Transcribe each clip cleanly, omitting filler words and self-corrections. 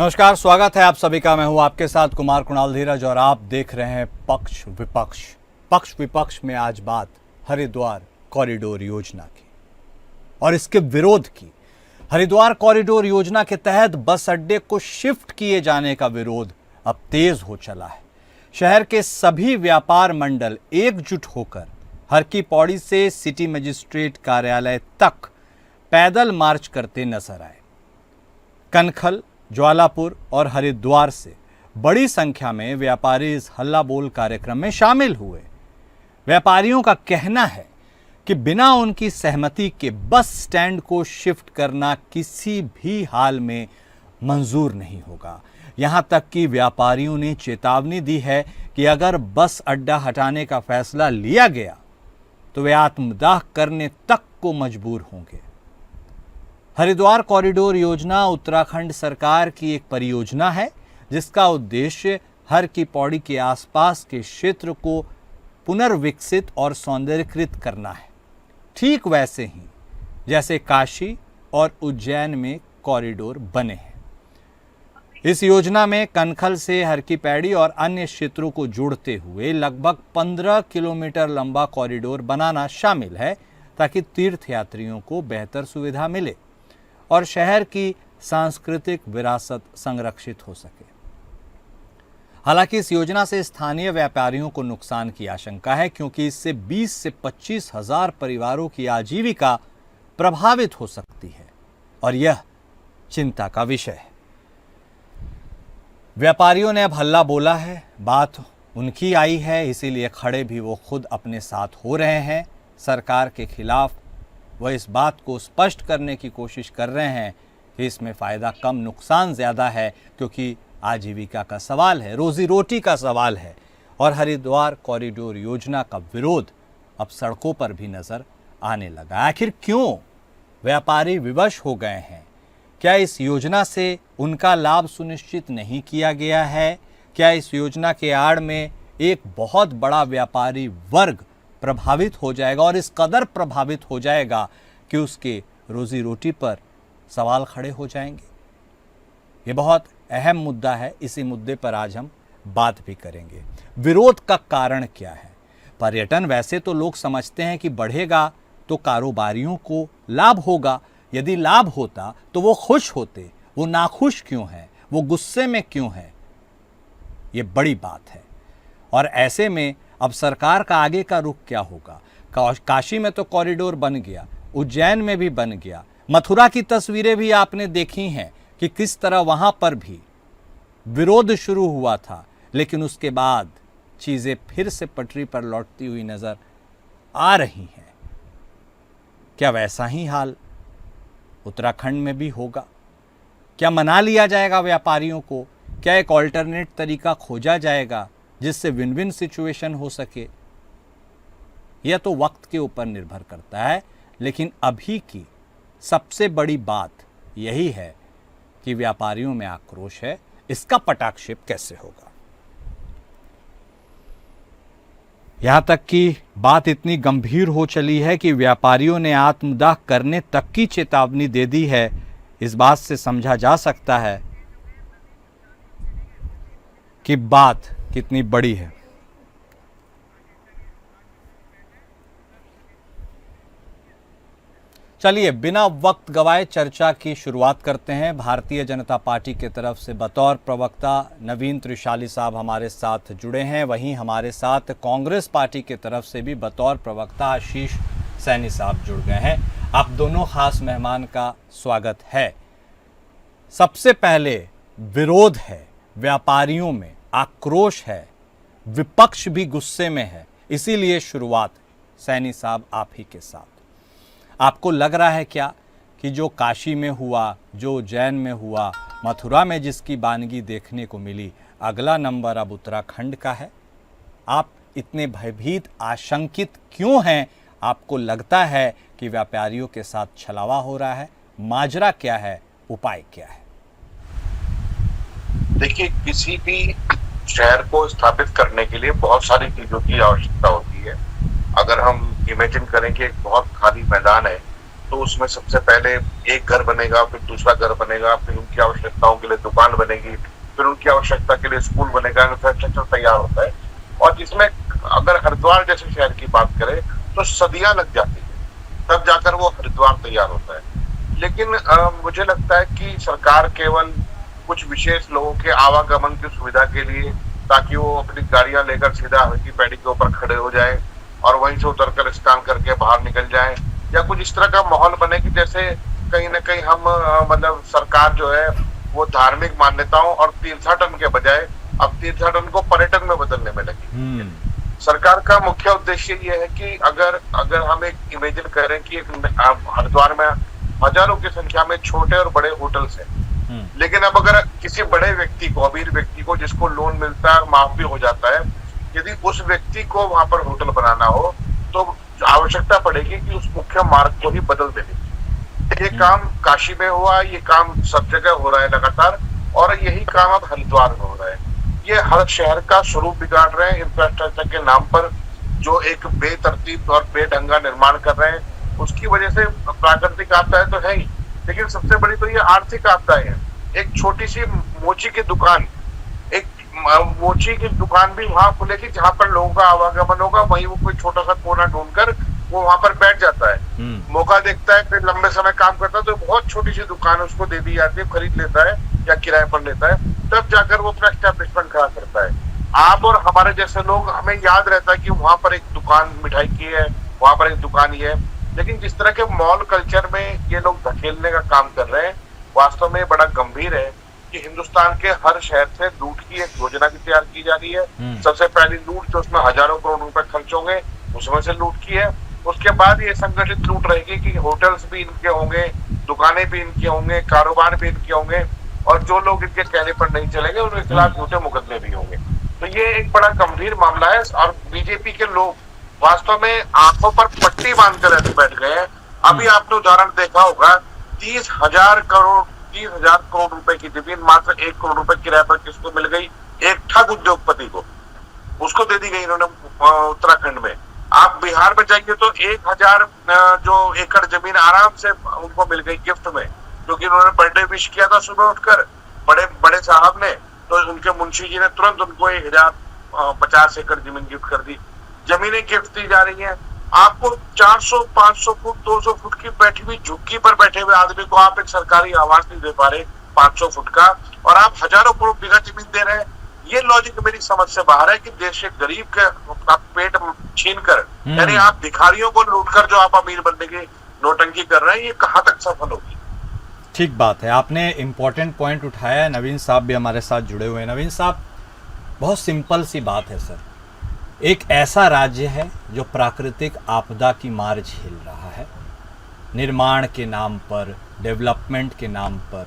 नमस्कार, स्वागत है आप सभी का। मैं हूं आपके साथ कुमार कुणाल धीरज और आप देख रहे हैं पक्ष विपक्ष। पक्ष विपक्ष में आज बात हरिद्वार कॉरिडोर योजना की और इसके विरोध की। हरिद्वार कॉरिडोर योजना के तहत बस अड्डे को शिफ्ट किए जाने का विरोध अब तेज हो चला है। शहर के सभी व्यापार मंडल एकजुट होकर हर की पौड़ी से सिटी मजिस्ट्रेट कार्यालय तक पैदल मार्च करते नजर आए। कनखल, ज्वालापुर और हरिद्वार से बड़ी संख्या में व्यापारी इस हल्ला बोल कार्यक्रम में शामिल हुए। व्यापारियों का कहना है कि बिना उनकी सहमति के बस स्टैंड को शिफ्ट करना किसी भी हाल में मंजूर नहीं होगा। यहां तक कि व्यापारियों ने चेतावनी दी है कि अगर बस अड्डा हटाने का फैसला लिया गया तो वे आत्मदाह करने तक को मजबूर होंगे। हरिद्वार कॉरिडोर योजना उत्तराखंड सरकार की एक परियोजना है जिसका उद्देश्य हर की पौड़ी के आसपास के क्षेत्र को पुनर्विकसित और सौंदर्यीकृत करना है, ठीक वैसे ही जैसे काशी और उज्जैन में कॉरिडोर बने हैं। इस योजना में कनखल से हर की पैड़ी और अन्य क्षेत्रों को जोड़ते हुए लगभग 15 किलोमीटर लंबा कॉरिडोर बनाना शामिल है ताकि तीर्थयात्रियों को बेहतर सुविधा मिले और शहर की सांस्कृतिक विरासत संरक्षित हो सके। हालांकि इस योजना से स्थानीय व्यापारियों को नुकसान की आशंका है क्योंकि इससे 20 से 25 हजार परिवारों की आजीविका प्रभावित हो सकती है और यह चिंता का विषय है। व्यापारियों ने अब हल्ला बोला है, बात उनकी आई है, इसीलिए खड़े भी वो खुद अपने साथ हो रहे हैं। सरकार के खिलाफ वह इस बात को स्पष्ट करने की कोशिश कर रहे हैं कि इसमें फ़ायदा कम नुकसान ज़्यादा है क्योंकि आजीविका का सवाल है, रोजी रोटी का सवाल है। और हरिद्वार कॉरिडोर योजना का विरोध अब सड़कों पर भी नज़र आने लगा। आखिर क्यों व्यापारी विवश हो गए हैं? क्या इस योजना से उनका लाभ सुनिश्चित नहीं किया गया है? क्या इस योजना के आड़ में एक बहुत बड़ा व्यापारी वर्ग प्रभावित हो जाएगा और इस कदर प्रभावित हो जाएगा कि उसके रोजी रोटी पर सवाल खड़े हो जाएंगे? ये बहुत अहम मुद्दा है, इसी मुद्दे पर आज हम बात भी करेंगे। विरोध का कारण क्या है? पर्यटन वैसे तो लोग समझते हैं कि बढ़ेगा तो कारोबारियों को लाभ होगा। यदि लाभ होता तो वो खुश होते, वो नाखुश क्यों हैं, वो गुस्से में क्यों हैं? ये बड़ी बात है। और ऐसे में अब सरकार का आगे का रुख क्या होगा? काशी में तो कॉरिडोर बन गया, उज्जैन में भी बन गया, मथुरा की तस्वीरें भी आपने देखी हैं कि किस तरह वहां पर भी विरोध शुरू हुआ था, लेकिन उसके बाद चीजें फिर से पटरी पर लौटती हुई नजर आ रही हैं। क्या वैसा ही हाल उत्तराखंड में भी होगा? क्या मना लिया जाएगा व्यापारियों को? क्या एक ऑल्टरनेट तरीका खोजा जाएगा जिससे विन विन सिचुएशन हो सके? यह तो वक्त के ऊपर निर्भर करता है, लेकिन अभी की सबसे बड़ी बात यही है कि व्यापारियों में आक्रोश है। इसका पटाक्षेप कैसे होगा? यहां तक कि बात इतनी गंभीर हो चली है कि व्यापारियों ने आत्मदाह करने तक की चेतावनी दे दी है। इस बात से समझा जा सकता है कि बात कितनी बड़ी है। चलिए बिना वक्त गवाए चर्चा की शुरुआत करते हैं। भारतीय जनता पार्टी की तरफ से बतौर प्रवक्ता नवीन त्रिशाली साहब हमारे साथ जुड़े हैं, वहीं हमारे साथ कांग्रेस पार्टी की तरफ से भी बतौर प्रवक्ता आशीष सैनी साहब जुड़ गए हैं। आप दोनों खास मेहमान का स्वागत है। सबसे पहले विरोध है, व्यापारियों में आक्रोश है, विपक्ष भी गुस्से में है, इसीलिए शुरुआत सैनी साहब आप ही के साथ। आपको लग रहा है क्या कि जो काशी में हुआ, जो उज्जैन में हुआ, मथुरा में जिसकी वानगी देखने को मिली, अगला नंबर अब उत्तराखंड का है? आप इतने भयभीत, आशंकित क्यों हैं? आपको लगता है कि व्यापारियों के साथ छलावा हो रहा है? माजरा क्या है? उपाय क्या है? देखिए, किसी भी शहर को स्थापित करने के लिए बहुत सारी चीजों की आवश्यकता होती है। अगर हम इमेजिन करें कि एक बहुत खाली मैदान है तो उसमें सबसे पहले एक घर बनेगा, फिर दूसरा घर बनेगा, फिर उनकी आवश्यकताओं के लिए दुकान बनेगी, फिर उनकी आवश्यकता के लिए स्कूल बनेगा, इंफ्रास्ट्रक्चर तैयार होता है। और जिसमें अगर हरिद्वार जैसे शहर की बात करें तो सदियां लग जाती है, तब जाकर वो हरिद्वार तैयार होता है। लेकिन मुझे लगता है कि सरकार केवल कुछ विशेष लोगों के आवागमन की सुविधा के लिए, ताकि वो अपनी गाड़ियां लेकर सीधा हल्की पैड़ी के ऊपर खड़े हो जाए और वहीं से उतरकर स्नान करके बाहर निकल जाए, या कुछ इस तरह का माहौल बने कि जैसे कहीं ना कहीं हम मतलब सरकार जो है वो धार्मिक मान्यताओं और तीर्थाटन के बजाय अब तीर्थाटन को पर्यटन में बदलने में लगी। सरकार का मुख्य उद्देश्य ये है कि अगर अगर हम एक इमेजिन करें कि हरिद्वार में हजारों की संख्या में छोटे और बड़े होटल्स हैं, लेकिन अब अगर किसी बड़े व्यक्ति को, अमीर व्यक्ति को जिसको लोन मिलता है, माफ भी हो जाता है, यदि उस व्यक्ति को वहां पर होटल बनाना हो तो आवश्यकता पड़ेगी कि उस मुख्य मार्ग को ही बदल देने। ये काम काशी में हुआ, ये काम सब जगह हो रहा है लगातार, और यही काम अब हरिद्वार में हो रहा है। ये हर शहर का स्वरूप बिगाड़ रहे हैं इंफ्रास्ट्रक्चर के नाम पर, जो एक बेतरतीब और बेढंगा निर्माण कर रहे हैं। उसकी वजह से प्राकृतिक आपदाएं तो है ही, लेकिन सबसे बड़ी तो ये आर्थिक आपदाएं है। एक छोटी सी मोची की दुकान, एक मोची की दुकान भी वहां खुलेगी जहां पर लोगों का आवागमन होगा, वहीं वो कोई छोटा सा कोना ढूंढकर वो वहां पर बैठ जाता है, मौका देखता है, फिर लंबे समय काम करता है, तो बहुत छोटी सी दुकान उसको दे दी जाती है, खरीद लेता है या किराए पर लेता है, तब जाकर वो अपना एस्टैब्लिशमेंट खड़ा करता है। आप और हमारे जैसे लोग, हमें याद रहता है कि वहां पर एक दुकान मिठाई की है, वहां पर एक दुकान ही है, लेकिन जिस तरह के मॉल कल्चर में ये लोग धकेलने का काम कर रहे हैं, वास्तव में बड़ा गंभीर है कि हिंदुस्तान के हर शहर से लूट की एक योजना की तैयार की जा रही है। सबसे पहली लूट जो उसमें हजारों करोड़ रुपए खर्च होंगे, उसमें से लूट की है। उसके बाद ये संगठित लूट रहेगी कि होटल्स भी इनके होंगे, दुकानें भी इनके होंगे, कारोबार भी इनके होंगे, और जो लोग इनके कहने पर नहीं चलेंगे उनके खिलाफ झूठे मुकदमे भी होंगे। तो ये एक बड़ा गंभीर मामला है, और बीजेपी के लोग वास्तव में आंखों पर पट्टी बांधकर ऐसे बैठ गए हैं। अभी आपने उदाहरण देखा होगा, 30,000 करोड़ रुपए की जमीन मात्र 1 करोड़ रुपए किराए पर किसको मिल गई? एक ठग उद्योगपति को, उसको दे दी गई इन्होंने उत्तराखंड में। आप बिहार में जाइए तो 1,000 जो एकड़ जमीन आराम से उनको मिल गई गिफ्ट में, क्योंकि उन्होंने बर्थडे विश किया था सुबह उठकर बड़े बड़े साहब ने, तो उनके मुंशी जी ने तुरंत उनको 1,050 एकड़ जमीन गिफ्ट कर दी। जमीनें गिफ्ट दी जा रही हैं। आपको 400, 500 फुट, 200 फुट की बैठी हुई झुग्गी पर बैठे हुए आदमी को आप एक सरकारी आवास नहीं दे पा रहे 500 फुट का, और आप हजारों करोड़ बीघा जमीन दे रहे हैं। ये लॉजिक मेरी समझ से बाहर है कि देश के गरीब का पेट छीन कर, यानी आप भिखारियों को लूट कर जो आप अमीर बनने की नौटंकी कर रहे हैं, ये कहां तक सफल होगी? ठीक बात है, आपने इम्पोर्टेंट पॉइंट उठाया है। नवीन साहब भी हमारे साथ जुड़े हुए हैं। नवीन साहब, बहुत सिंपल सी बात है सर, एक ऐसा राज्य है जो प्राकृतिक आपदा की मार झेल रहा है, निर्माण के नाम पर, डेवलपमेंट के नाम पर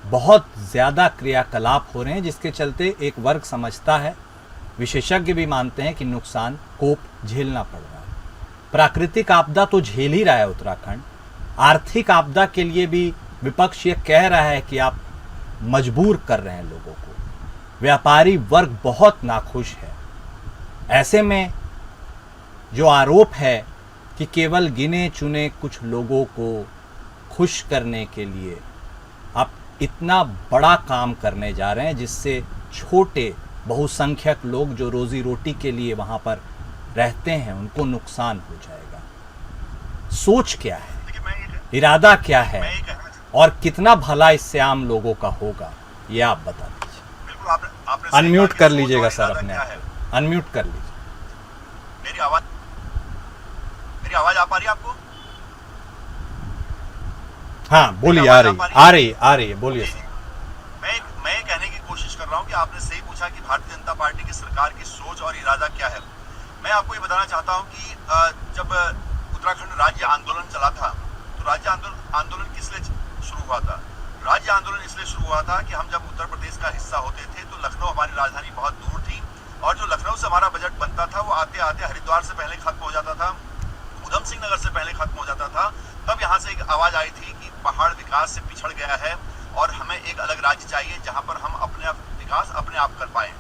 बहुत ज़्यादा क्रियाकलाप हो रहे हैं, जिसके चलते एक वर्ग समझता है, विशेषज्ञ भी मानते हैं कि नुकसान कोप झेलना पड़ रहा है। प्राकृतिक आपदा तो झेल ही रहा है उत्तराखंड, आर्थिक आपदा के लिए भी विपक्ष ये कह रहा है कि आप मजबूर कर रहे हैं लोगों को। व्यापारी वर्ग बहुत नाखुश है। ऐसे में जो आरोप है कि केवल गिने चुने कुछ लोगों को खुश करने के लिए आप इतना बड़ा काम करने जा रहे हैं, जिससे छोटे बहुसंख्यक लोग जो रोजी रोटी के लिए वहां पर रहते हैं उनको नुकसान हो जाएगा। सोच क्या है, इरादा क्या है, और कितना भला इससे आम लोगों का होगा, ये आप बता दीजिए। अनम्यूट कर लीजिएगा सर अपने आप, अनम्यूट कर लीजिए। मेरी आवाज आ पा रही है आपको? हाँ बोलिए, आ रही है, बोलिए सर। मैं कहने की कोशिश कर रहा हूँ कि आपने सही पूछा कि भारतीय जनता पार्टी की सरकार की सोच और इरादा क्या है। मैं आपको ये बताना चाहता हूँ कि जब उत्तराखंड राज्य आंदोलन चला था, तो राज्य आंदोलन किस लिए शुरू हुआ था? राज्य आंदोलन इसलिए शुरू हुआ था कि हम जब उत्तर प्रदेश का हिस्सा होते थे तो लखनऊ हमारी राजधानी बहुत दूर थी, और जो लखनऊ से हमारा बजट बनता था वो आते आते हरिद्वार से पहले खत्म हो जाता था, उधम सिंह नगर से पहले खत्म हो जाता था। तब यहाँ से एक आवाज आई थी कि पहाड़ विकास से पिछड़ गया है और हमें एक अलग राज्य चाहिए जहाँ पर हम अपने विकास अपने आप कर पाए।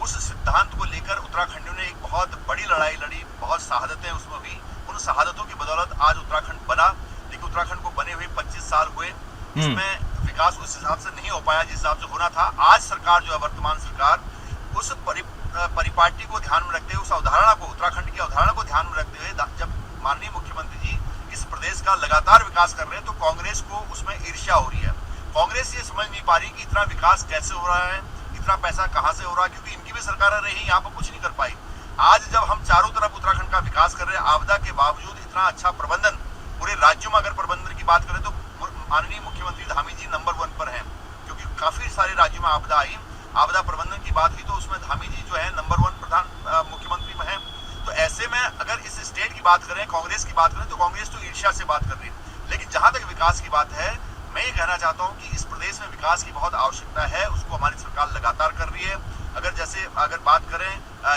उस सिद्धांत को लेकर उत्तराखंडियों ने एक बहुत बड़ी लड़ाई लड़ी, बहुत शहादतें उसमें हुई। उन शहादतों की बदौलत आज उत्तराखंड बना। लेकिन उत्तराखंड उसमें विकास उस हिसाब से नहीं हो पाया जिस हिसाब से होना था। आज सरकार जो है, वर्तमान सरकार, उस परिपाटी को ध्यान में रखते हुए, उस अवधारणा को, उत्तराखंड की अवधारणा को ध्यान में रखते हुए, जब माननीय मुख्यमंत्री जी इस प्रदेश का लगातार विकास कर रहे हैं, तो कांग्रेस को उसमें ईर्ष्या हो रही है। कांग्रेस ये समझ नहीं पा रही कि इतना विकास कैसे हो रहा है, इतना पैसा कहां से हो रहा है, क्योंकि इनकी भी सरकारें रही, यहाँ पर कुछ नहीं कर पाई। आज जब हम चारों तरफ उत्तराखंड का विकास कर रहे हैं, आपदा के बावजूद इतना अच्छा प्रबंधन, पूरे राज्यों में अगर प्रबंधन की बात करें तो माननीय मुख्यमंत्री धामी जी नंबर 1 पर हैं, क्योंकि काफी सारे राज्यों में आपदा आई, आपदा प्रबंधन की बात हुई तो उसमें धामी जी जो है नंबर 1 प्रधान मुख्यमंत्री में है। तो ऐसे में अगर इस स्टेट की बात करें, कांग्रेस की बात करें, तो कांग्रेस तो ईर्ष्या से बात कर रही है। लेकिन जहां तक विकास की बात है, मैं ये कहना चाहता हूं कि इस प्रदेश में विकास की बहुत आवश्यकता है, उसको हमारी सरकार लगातार कर रही है। अगर बात करें,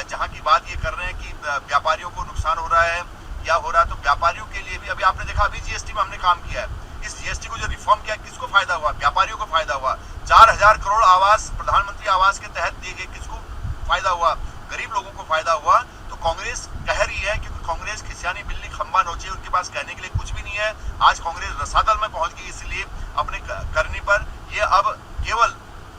जहां की बात ये कर रहे हैं कि व्यापारियों को नुकसान हो रहा है या हो रहा है, तो व्यापारियों के लिए भी अभी आपने देखा, अभी जीएसटी में हमने काम किया है। इस जीएसटी को जो रिफॉर्म किया, किसको फायदा हुआ? व्यापारियों को फायदा हुआ। 4000 करोड़ आवास प्रधानमंत्री आवास के तहत दिए गए, किसको फायदा हुआ? गरीब लोगों को फायदा हुआ। तो कांग्रेस कह रही है, क्योंकि कांग्रेस खिसियानी बिल्ली खंबा नोचे, उनके पास कहने के लिए कुछ भी नहीं है। आज कांग्रेस रसातल में पहुंच गई, इसलिए अपने करनी पर ये अब केवल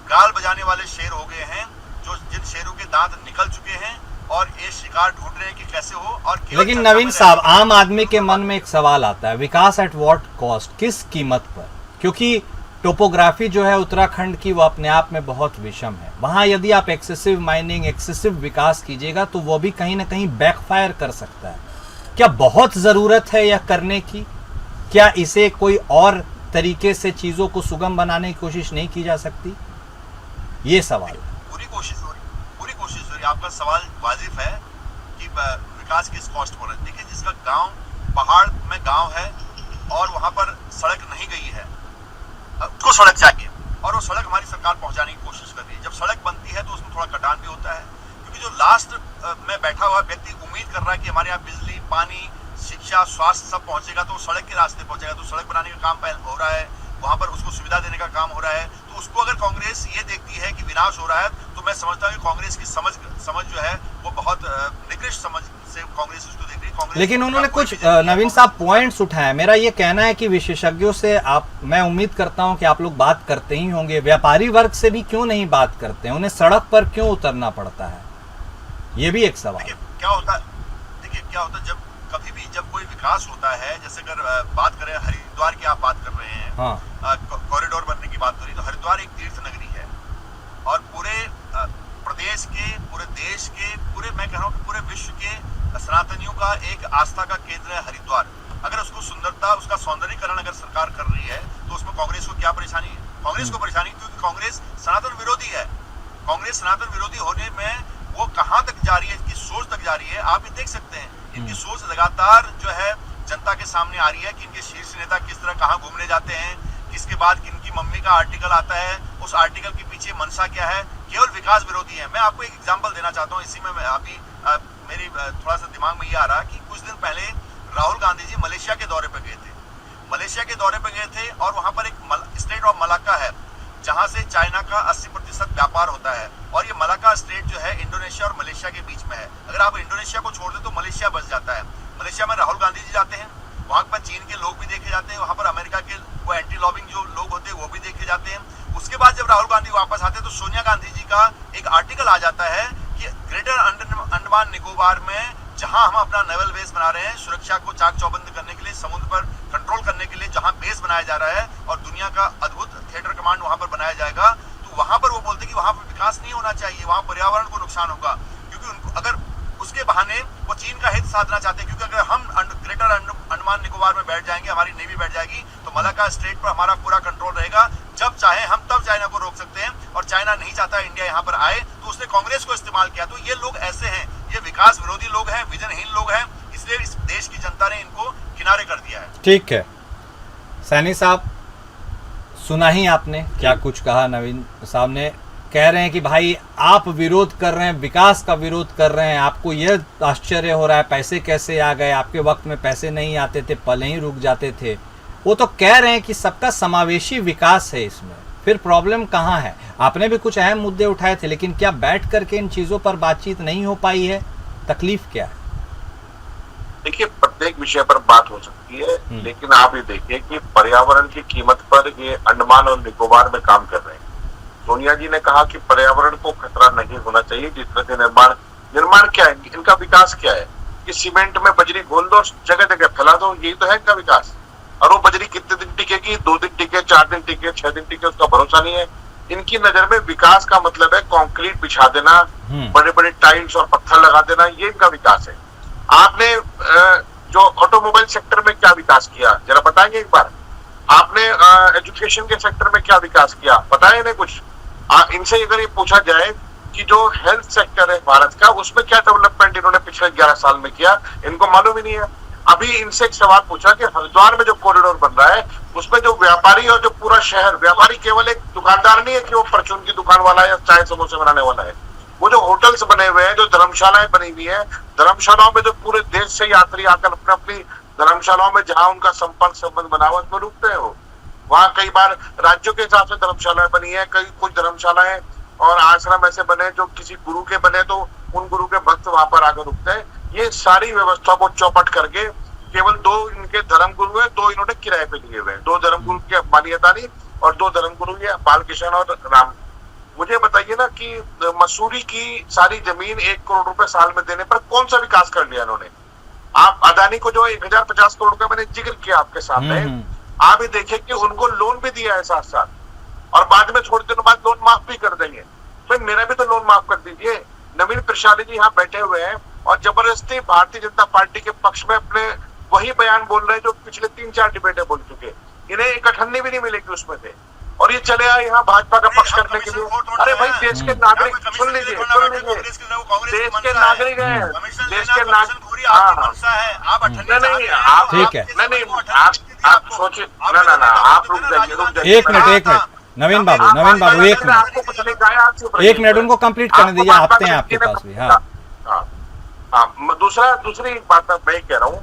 गाल बजाने वाले शेर हो गए हैं, जो जिन शेरों के दांत निकल चुके हैं और ये शिकार ढूंढ रहे हैं कि कैसे हो। और लेकिन नवीन साहब, आम आदमी के मन में एक सवाल आता है, विकास एट व्हाट कॉस्ट, किस कीमत पर? क्योंकि टोपोग्राफी जो है उत्तराखंड की, वो अपने आप में बहुत विषम है। वहां यदि आप एक्सेसिव माइनिंग, एक्सेसिव विकास कीजिएगा तो वो भी कहीं ना कहीं बैकफायर कर सकता है। क्या बहुत जरूरत है यह करने की? क्या इसे कोई और तरीके से चीजों को सुगम बनाने की कोशिश नहीं की जा सकती? ये सवाल। पूरी कोशिश हो रही। आपका सवाल वाजिब है कि विकास किस कॉस्ट पर है। देखिए, जिसका गांव पहाड़ में गांव है और वहां पर सड़क नहीं गई है, उसको सड़क चाहिए, और वो सड़क हमारी सरकार पहुंचाने की कोशिश कर रही है। जब सड़क बनती है तो उसमें थोड़ा कटान भी होता है, क्योंकि जो लास्ट में बैठा हुआ व्यक्ति उम्मीद कर रहा है कि हमारे यहाँ बिजली, पानी, शिक्षा, स्वास्थ्य सब पहुंचेगा, तो सड़क के रास्ते पहुंचेगा। तो सड़क बनाने का काम हो रहा है, वहां पर उसको सुविधा देने का काम हो रहा है। तो उसको अगर कांग्रेस ये देखती है कि विनाश हो रहा है, तो मैं समझता हूँ कि कांग्रेस की समझ जो है वो बहुत निकृष्ट समझ से कांग्रेस उसको देख रही है। लेकिन उन्होंने कुछ नवीन साहब पॉइंट्स उठाए। मेरा ये कहना है कि विशेषज्ञों से मैं उम्मीद करता हूं कि आप लोग बात करते ही होंगे, व्यापारी वर्ग से भी क्यों नहीं बात करते हैं? उन्हें सड़क पर क्यों उतरना पड़ता है? ये भी एक सवाल। देखिए क्या होता है, जब कोई विकास होता है, जैसे अगर बात करें हरिद्वार की, आप बात कर रहे हैं, हाँ, कॉरिडोर बनने की बात करी, तो हरिद्वार एक तीर्थ नगरी है और पूरे प्रदेश के, पूरे देश के, मैं कह रहा हूँ कि पूरे विश्व के सनातनियों का एक आस्था का केंद्र है हरिद्वार। अगर उसको सुंदरता, उसका सौंदर्यीकरण अगर सरकार कर रही है, तो उसमें कांग्रेस को क्या परेशानी है? कांग्रेस को परेशानी, क्योंकि कांग्रेस सनातन विरोधी है। कांग्रेस सनातन विरोधी होने में वो कहां तक जा रही है, इसकी सोच तक जा रही है, आप ये देख सकते हैं। इनकी सोच लगातार जो है जनता के सामने आ रही है कि इनके शीर्ष नेता किस तरह कहां घूमने जाते हैं, किसके बाद किनकी मम्मी का आर्टिकल आता है, उस आर्टिकल के पीछे मंशा क्या है। केवल विकास विरोधी है। मैं आपको एक एग्जांपल देना चाहता हूं, इसी में मैं अभी मेरी थोड़ा सा दिमाग में ये आ रहा कि कुछ दिन पहले राहुल गांधी जी मलेशिया के दौरे पर गए थे। मलेशिया के दौरे पर गए थे और वहां पर एक स्टेट ऑफ मलाक्का है, जहां से चाइना का 80% व्यापार होता है, और ये मलाक्का स्टेट जो है इंडोनेशिया और मलेशिया के बीच में है। अगर आप इंडोनेशिया को छोड़ दें तो मलेशिया बच जाता है। मलेशिया में राहुल गांधी जी जाते हैं, वहां पर चीन के लोग भी देखे जाते हैं, वहां पर अमेरिका के वो एंटी लॉबिंग जो लोग होते हैं वो भी देखे जाते हैं। उसके बाद जब राहुल गांधी वापस आते हैं तो सोनिया गांधी जी का एक आर्टिकल आ जाता है कि ग्रेटर अंडमान निकोबार में, जहां हम अपना नेवल बेस बना रहे हैं, सुरक्षा को चाक चौबंद करने के लिए, समुद्र पर कंट्रोल करने के लिए जहां बेस बनाया जा रहा है और दुनिया का अद्भुत थिएटर कमांड वहां पर बनाया जाएगा, तो वहां पर वो बोलते कि वहां पर विकास नहीं होना चाहिए, वहां पर्यावरण को नुकसान होगा, क्योंकि उनको अगर उसके बहाने वो चीन का हित साधना चाहते हैं। क्योंकि अगर हम ग्रेटर अंडमान निकोबार में बैठ जाएंगे, हमारी नेवी बैठ जाएगी, तो मलाक्का स्टेट पर हमारा पूरा कंट्रोल रहेगा। जब चाहे हम तब चाइना को रोक सकते हैं, और चाइना नहीं चाहता इंडिया यहाँ पर आए, तो उसने कांग्रेस को इस्तेमाल किया। तो ये लोग ऐसे हैं, ये विकास विरोधी लोग हैं, विजनहीन लोग हैं, इसलिए इस देश की जनता ने इनको किनारे कर दिया है। ठीक है सैनी साहब, सुना ही आपने क्या कुछ कहा नवीन साहब ने। कह रहे हैं कि भाई आप विरोध कर रहे हैं, विकास का विरोध कर रहे हैं, आपको यह आश्चर्य हो रहा है पैसे कैसे आ गए, आपके वक्त में पैसे नहीं आते थे, पल ही रुक जाते थे। वो तो कह रहे हैं कि सबका समावेशी विकास है इसमें, फिर प्रॉब्लम कहाँ है? आपने भी कुछ अहम मुद्दे उठाए थे, लेकिन क्या बैठ करके इन चीजों पर बातचीत नहीं हो पाई है? तकलीफ क्या है? देखिए, प्रत्येक विषय पर बात हो सकती है, लेकिन आप ये देखिए कि पर्यावरण की कीमत पर ये अंडमान और निकोबार में काम कर रहे हैं। सोनिया जी ने कहा कि पर्यावरण को खतरा नहीं होना चाहिए, जिस तरह से निर्माण क्या है, इनका विकास क्या है कि सीमेंट में बजरी घोल दो, जगह जगह फैला दो, यही तो है इनका विकास। और वो बजरी कितने दिन टिकेगी, 2 दिन टिके, 4 दिन टिके, 6 दिन टिके, उसका भरोसा नहीं है। इनकी नजर में विकास का मतलब है कंक्रीट बिछा देना, बड़े बड़े टाइल्स और पत्थर लगा देना, ये इनका विकास है। आपने जो ऑटोमोबाइल सेक्टर में क्या विकास किया जरा बताएंगे एक बार। आपने एजुकेशन के सेक्टर में क्या विकास किया बताएं इन्हें कुछ। इनसे अगर ये पूछा जाए कि जो हेल्थ सेक्टर है भारत का, उसमें क्या डेवलपमेंट इन्होंने पिछले 11 साल में किया, इनको मालूम ही नहीं है। अभी इनसे एक सवाल पूछा कि हरिद्वार में जो कॉरिडोर बन रहा है उसमें जो व्यापारी और जो पूरा शहर, व्यापारी केवल एक दुकानदार नहीं है कि वो परचून की दुकान वाला है या चाय समोसे बनाने वाला है। वो जो होटल्स बने हुए हैं, जो धर्मशालाएं बनी हुई है, धर्मशालाओं में जो पूरे देश से यात्री आकर अपने अपनी धर्मशालाओं में जहां उनका संपर्क संबंध बना हुआ उसमें रुकते हैं। वो वहाँ कई बार राज्यों के हिसाब से धर्मशालाएं बनी है, कई कुछ धर्मशालाएं और आश्रम ऐसे बने जो किसी गुरु के बने तो उन गुरु के भक्त वहां पर आकर रुकते हैं। ये सारी व्यवस्था को चौपट करके केवल 2 इनके धर्म गुरु है, 2 इन्होंने किराए पे लिए हुए हैं। 2 धर्म गुरु की मान्यता और 2 धर्म गुरु ये बालकृष्ण और राम। मुझे बताइए ना कि मसूरी की सारी जमीन 1 करोड़ रुपए साल में देने पर कौन सा विकास कर लिया इन्होंने। आप अदानी को जो 1050 करोड़ का मैंने जिक्र किया आपके सामने, आप ये देखिए कि उनको लोन भी दिया है साथ साथ, और बाद में थोड़े दिनों बाद लोन माफ भी कर देंगे। फिर मेरा भी तो लोन माफ कर दीजिए। नवीन प्रसाद जी यहाँ बैठे हुए हैं और जबरदस्ती भारतीय जनता पार्टी के पक्ष में अपने वही बयान बोल रहे हैं जो पिछले 3-4 डिबेटें बोल चुके। इन्हें एक अठन्नी भी नहीं मिलेगी उसमें से, और ये चले आए यहाँ भाजपा का पक्ष करने के लिए। अरे भाई देश के नागरिक, सुन लीजिए, देश के नागरिक हैं, देश के नागरिक। नहीं आप, ठीक है, नहीं आप सोचिए, ना आप रुक जाइए। एक मिनट नवीन बाबू, एक मिनट उनको कंप्लीट करने दीजिए, आते हैं आपके पास भी। हाँ, दूसरी बात मैं कह रहा हूँ,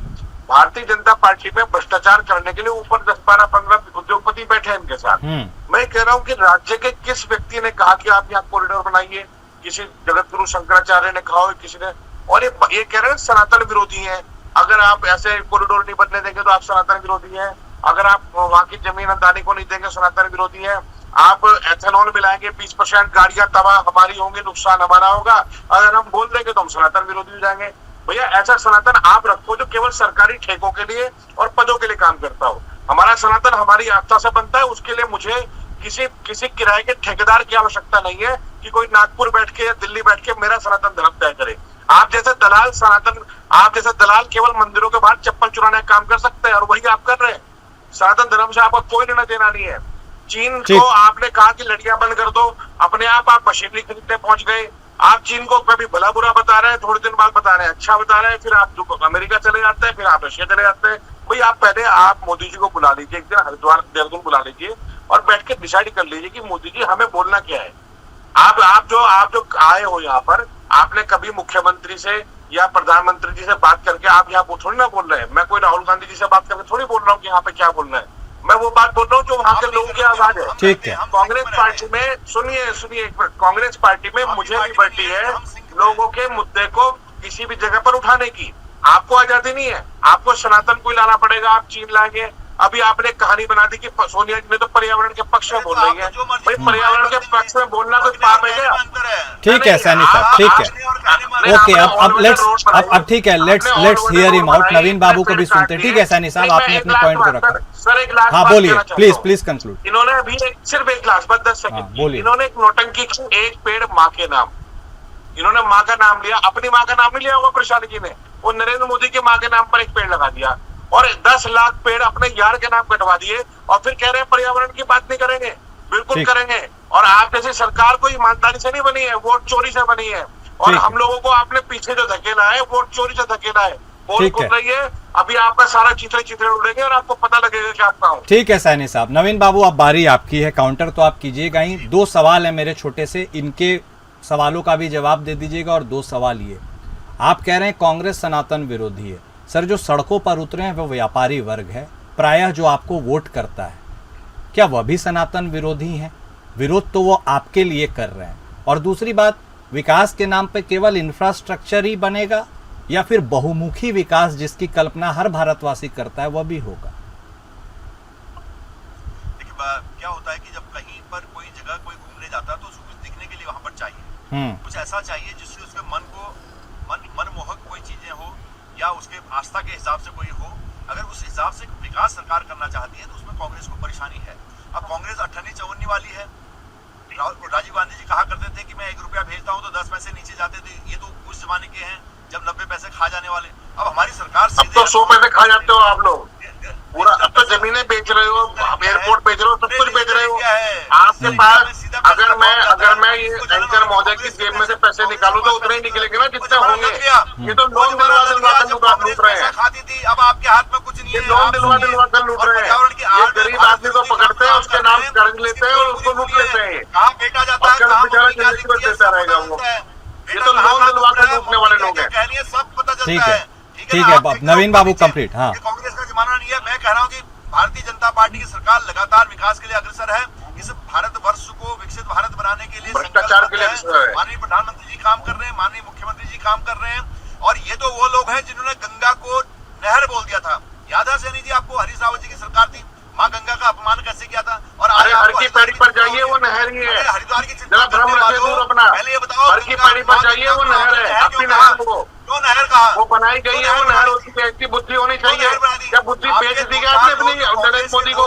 भारतीय जनता पार्टी में भ्रष्टाचार करने के लिए ऊपर 10, 12, 15 उद्योगपति बैठे हैं इनके साथ। मैं कह रहा हूँ कि राज्य के किस व्यक्ति ने कहा कि आप यहाँ कॉरिडोर बनाइए, किसी जगत गुरु शंकराचार्य ने कहा हो, किसी ने, और ये कह रहे हैं सनातन विरोधी है। अगर आप ऐसे कॉरिडोर नहीं बनने देंगे तो आप सनातन विरोधी है। अगर आप वहां की जमीन अदानी को नहीं देंगे सनातन विरोधी है। आप एथेनॉल मिलाएंगे 20% गाड़ियां तबाह हमारी होंगी, नुकसान हमारा होगा। अगर हम बोल देंगे तो हम सनातन विरोधी हो जाएंगे। भैया ऐसा सनातन आप रखो जो केवल सरकारी ठेकों के लिए और पदों के लिए काम करता हो। हमारा सनातन हमारी आस्था से बनता है, उसके लिए मुझे किसी किराए के ठेकेदार की आवश्यकता नहीं है कि कोई नागपुर बैठ के या दिल्ली बैठ के मेरा सनातन धर्म तय करे। आप जैसे दलाल केवल मंदिरों के बाहर चप्पल चुराने का काम कर सकते हैं, और वही आप कर रहे हैं। सनातन धर्म से आपका कोई लेना देना नहीं है। चीन को आपने कहा कि लड़कियां बंद कर दो, अपने आप मशीनरी खरीदने पहुंच गए। आप चीन को कभी भला बुरा बता रहे हैं, थोड़े दिन बाद बता रहे हैं अच्छा बता रहे हैं, फिर आप अमेरिका चले जाते हैं, फिर आप रशिया चले जाते हैं। भाई आप पहले आप मोदी जी को बुला लीजिए, एक दिन हरिद्वार देहरादून बुला लीजिए और बैठ के डिसाइड कर लीजिए कि मोदी जी हमें बोलना क्या है। आप जो आए हो यहाँ पर, आपने कभी मुख्यमंत्री से या प्रधानमंत्री जी से बात करके आप यहाँ थोड़ी ना बोल रहे हैं। मैं कोई राहुल गांधी जी से बात करके थोड़ी बोल रहा हूँ कि यहाँ पे क्या बोलना है। मैं वो बात बोल रहा हूँ जो वहाँ के लोगों की आवाज है। ठीक है, कांग्रेस पार्टी में सुनिए कांग्रेस पार्टी में मुझे लिबर्टी है लोगों के मुद्दे को किसी भी जगह पर उठाने की। आपको आजादी नहीं है, आपको सनातन को लाना पड़ेगा, आप चीन लाएंगे। अभी आपने कहानी बना दी कि सोनिया जी ने तो पर्यावरण के पक्ष में बोल रही है। भाई पर्यावरण के पक्ष में बोलना कोई पाप है क्या? ठीक है सैनी साहब, ठीक है, ओके। अब ठीक है, लेट्स हियर हिम आउट। नवीन बाबू को भी सुनते हैं। ठीक है सैनी साहब, आपने अपने पॉइंट को रखा। सर एक लास्ट, हाँ बोलिए, प्लीज कंक्लूड। इन्होंने अभी सिर्फ एक लास्ट बात 10 सेकंड बोलिए। इन्होंने एक नौटंकी की, एक पेड़ माँ के नाम, इन्होंने माँ का नाम लिया, अपनी माँ का नाम नहीं लिया होगा प्रसाद जी ने, वो नरेंद्र मोदी की माँ के नाम पर एक पेड़ लगा दिया और 10 लाख पेड़ अपने यार के नाम कटवा दिए, और फिर कह रहे हैं पर्यावरण की बात नहीं करेंगे। बिल्कुल करेंगे। और आप जैसी सरकार कोई ईमानदारी से नहीं बनी है, वोट चोरी से बनी है। और हम लोगों को आपने पीछे जो धकेला है, वोट चोरी से धकेला है। बोल रही है, अभी आपका सारा चित्रे उड़ेंगे और आपको पता लगेगा कि आप कहाँ हो। ठीक है सैनी साहब। नवीन बाबू अब बारी आपकी है, काउंटर तो आप कीजिएगा ही। 2 सवाल है मेरे छोटे से, इनके सवालों का भी जवाब दे दीजिएगा। और 2 सवाल ये, आप कह रहे हैं कांग्रेस सनातन विरोधी है। सर जो सड़कों पर उतरे हैं वो व्यापारी वर्ग है, प्रायः जो आपको वोट करता है, क्या वह भी सनातन विरोधी हैं? विरोध तो वो आपके लिए कर रहे हैं। और दूसरी बात, विकास के नाम पे केवल इंफ्रास्ट्रक्चर ही बनेगा या फिर बहुमुखी विकास जिसकी कल्पना हर भारतवासी करता है वह भी होगा? देखिए क्या होता है कि जब कहीं पर कोई जगह कोई घूमने जाता है तो उसको कुछ दिखने के लिए वहां पर चाहिए, कुछ ऐसा चाहिए जिससे उसके मनमोहक कोई चीजें हो या उसके आस्था के हिसाब से कोई हो। अगर उस हिसाब से विकास सरकार करना चाहती है तो उसमें कांग्रेस को परेशानी है। अब कांग्रेस अठन्नी चवन्नी वाली है। राजीव गांधी जी कहा करते थे कि मैं 1 रुपया भेजता हूं तो 10 पैसे नीचे जाते थे। ये तो उस जमाने के हैं जब 90 पैसे खा जाने वाले। अब हमारी सरकार अब तो 100 पैसे खा जाते हो आप लोग पूरा। अब तो जमीनें बेच रहे हो, एयरपोर्ट बेच रहे हो, सब कुछ बेच रहे हो। आपके पास अगर मैं ये एंकर महोदय की जेब में से पैसे निकालूं तो उतने ही निकलेंगे ना जितने होंगे। ये तो लोन दिलवा कर लूट रहे हैं। खाती थी, अब आपके हाथ में कुछ नहीं है। लोन दिलवा कर लूट रहे हैं। ये गरीब आदमी को पकड़ते हैं, उसके नाम कर्ज लेते हैं और उसको लूट लेते हैं। कहाँ बेटा जाता है, बेचारा जिंदगी में देता रहेगा वो। ये तो लोन दिलवा कर लूटने वाले लोग हैं। सब पता चलता ठीक है। है, ठीक है नवीन बाबू कंप्लीट। हाँ, कांग्रेस का जमाना नहीं है। मैं कह रहा हूँ कि भारतीय जनता पार्टी की सरकार लगातार विकास के लिए अग्रसर है। इस भारतवर्ष को विकसित भारत बनाने के लिए भ्रष्टाचार के लिए माननीय प्रधानमंत्री जी काम कर रहे हैं, माननीय मुख्यमंत्री जी काम कर रहे हैं। और ये तो वो लोग हैं जिन्होंने गंगा को नहर बोल दिया था। याद है सैनी जी आपको? हरीश रावत जी की सरकार थी, माँ गंगा का अपमान कैसे किया था। और आज हर की पैड़ी पर जाइए वो नहर ही है। हरिद्वार की जरा भ्रम रखे दूर अपना। पहले ये बताओ, हर की पैड़ी पर जाइए वो नहर है, अपनी नहर वो क्यों नहर कहा? वो बनाई गई है। वो नहर उसकी ऐसी बुद्धि होनी चाहिए। क्या बुद्धि बेच दी गया आपने अपनी नरेंद्र मोदी को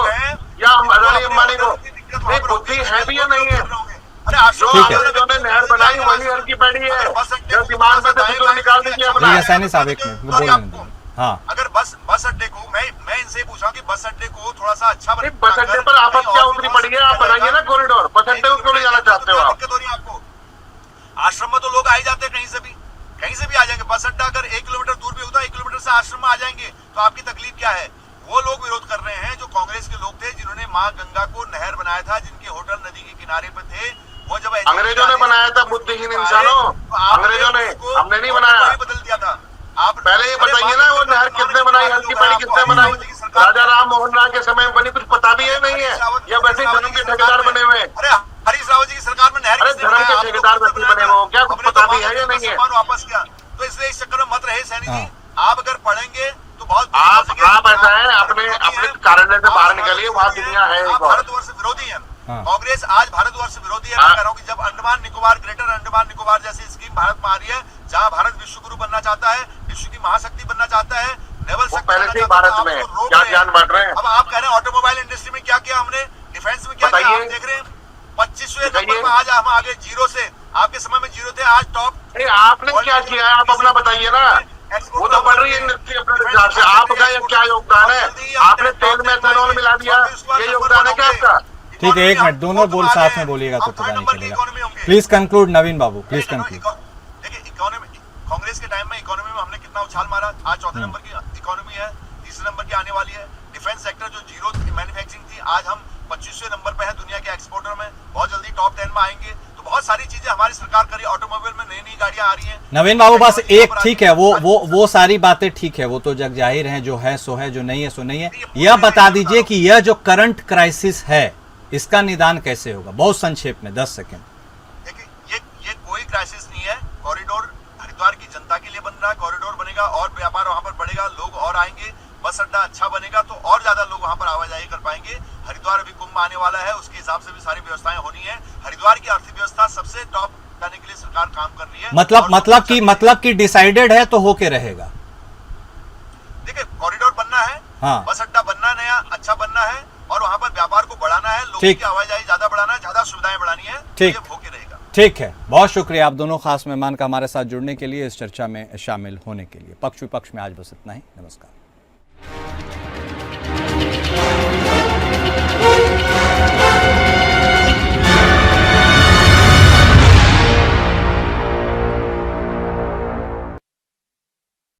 या अदानी अंबानी को? नहीं, बुद्धि है भी या नहीं है? जो अंग्रेजों ने नहर बनाई वही हर की पैड़ी है। जब दिमाग में से फिर निकाल दीजिए अपना। सैनी साहब एक मिनट बोलने। हाँ, अगर बस अड्डे को मैं इनसे पूछा कि बस अड्डे को थोड़ा सा अच्छा बस अड्डे पर आपत क्या उतरी पड़ी है? आप बनाइए ना कॉरिडोर। बस अड्डे को क्यों ले जाना चाहते हो आप? दिक्कत हो रही है आपको? आश्रम में तो लोग आ ही जाते हैं, कहीं से भी आ जाएंगे। बस अड्डा अगर 1 किलोमीटर दूर भी होता है, 1 किलोमीटर से आश्रम में आ जाएंगे, तो आपकी तकलीफ क्या है? वो लोग विरोध कर रहे हैं जो कांग्रेस के लोग थे, जिन्होंने माँ गंगा को नहर बनाया था, जिनके होटल नदी के किनारे पे थे। वो जब अंग्रेजों ने बनाया था, बुद्धिहीन इंसानों, अंग्रेजों ने, हमने नहीं बनाया। बदल दिया था। आप पहले ये बताइए ना वो नहर किसने बनाई, हर की पैड़ी किसने बनाई? राजा राम मोहन राय के समय में बनी, कुछ पता भी है नहीं है या वैसे धर्म के ठेकेदार बने हुए? अरे हरीश रावत जी की सरकार में नहर धर्म के ठेकेदार वैसे बने हुए, क्या कुछ पता भी है या नहीं है? वापस किया। तो इसलिए इस चक्कर में मत रहे सैनी जी। आप अगर पढ़ेंगे तो बहुत आप ऐसा है अपने कार्यालय से बाहर निकलिए, वहाँ दुनिया है। भारतवर्ष विरोधी है कांग्रेस, आज भारतवर्ष विरोधी है। मैं कह रहा हूँ कि जब अंडमान निकोबार, ग्रेटर अंडमान निकोबार जैसी स्कीम भारत में आ रही है, जहाँ भारत विश्व गुरु बनना चाहता है, विश्व की महाशक्ति बनना चाहता है, नेवल शक्ति पहले से भारत में क्या ज्ञान बांट रहे हैं। अब आप कह रहे हैं ऑटोमोबाइल इंडस्ट्री में क्या किया हमने, डिफेंस में क्या किया, आप देख रहे हैं 25वें नंबर पर आज हम आगे जीरो से। आपके समय में जीरो थे, आज टॉप। आपने क्या किया है आप अपना बताइए ना। वो तो बढ़ रही है इंडस्ट्री अपने हिसाब से। आपका ये क्या योगदान है? आपने तेल में एथेनॉल मिला दिया, ये योगदान है क्या आपका? ठीक है, 1 मिनट, दोनों बोल साथ में बोलिएगा तो पता नहीं चलेगा। Please conclude Naveen Babu, please conclude. देखिए इकोनॉमी, कांग्रेस के टाइम में इकोनॉमी में हमने कितना उछाल मारा। आज चौथे नंबर की इकोनॉमी है, तीसरे नंबर की आने वाली है। डिफेंस सेक्टर जो जीरो मैन्युफैक्चरिंग थी, आज हम 25वें नंबर पे है दुनिया के एक्सपोर्टर में। बहुत जल्दी टॉप 10 में आएंगे। तो बहुत सारी चीजें हमारी सरकार करी। ऑटोमोबाइल में नई गाड़ियां आ रही हैं। नवीन बाबू बस एक, ठीक है, वो सारी बातें ठीक है, वो तो जग जाहिर है, जो है सो है, जो नहीं है सो नहीं है। यह बता दीजिए कि यह जो करंट क्राइसिस है इसका निदान कैसे होगा? बहुत संक्षेप में 10 सेकंड। देखिए ये कोई क्राइसिस नहीं है। कॉरिडोर हरिद्वार की जनता के लिए बन रहा है। कॉरिडोर बनेगा और व्यापार वहां पर बढ़ेगा, लोग और आएंगे। बस अड्डा अच्छा बनेगा तो और ज्यादा लोग वहां पर आवाजाही कर पाएंगे। हरिद्वार अभी कुंभ आने वाला है, उसके हिसाब से भी सारी व्यवस्थाएं होनी है। हरिद्वार की अर्थव्यवस्था सबसे टॉप करने के लिए सरकार काम कर रही है। मतलब कि डिसाइडेड है तो होके रहेगा। देखिए कॉरिडोर बनना है, हाँ। बस अड्डा बनना, नया अच्छा बनना है और वहां पर व्यापार को बढ़ाना है, लोगों की आवाजाही ज्यादा बढ़ाना है, ज्यादा सुविधाएं बढ़ानी है। ठीक, तो होके रहेगा। ठीक है, बहुत शुक्रिया आप दोनों खास मेहमान का हमारे साथ जुड़ने के लिए, इस चर्चा में शामिल होने के लिए। पक्ष विपक्ष में आज बस इतना ही। नमस्कार।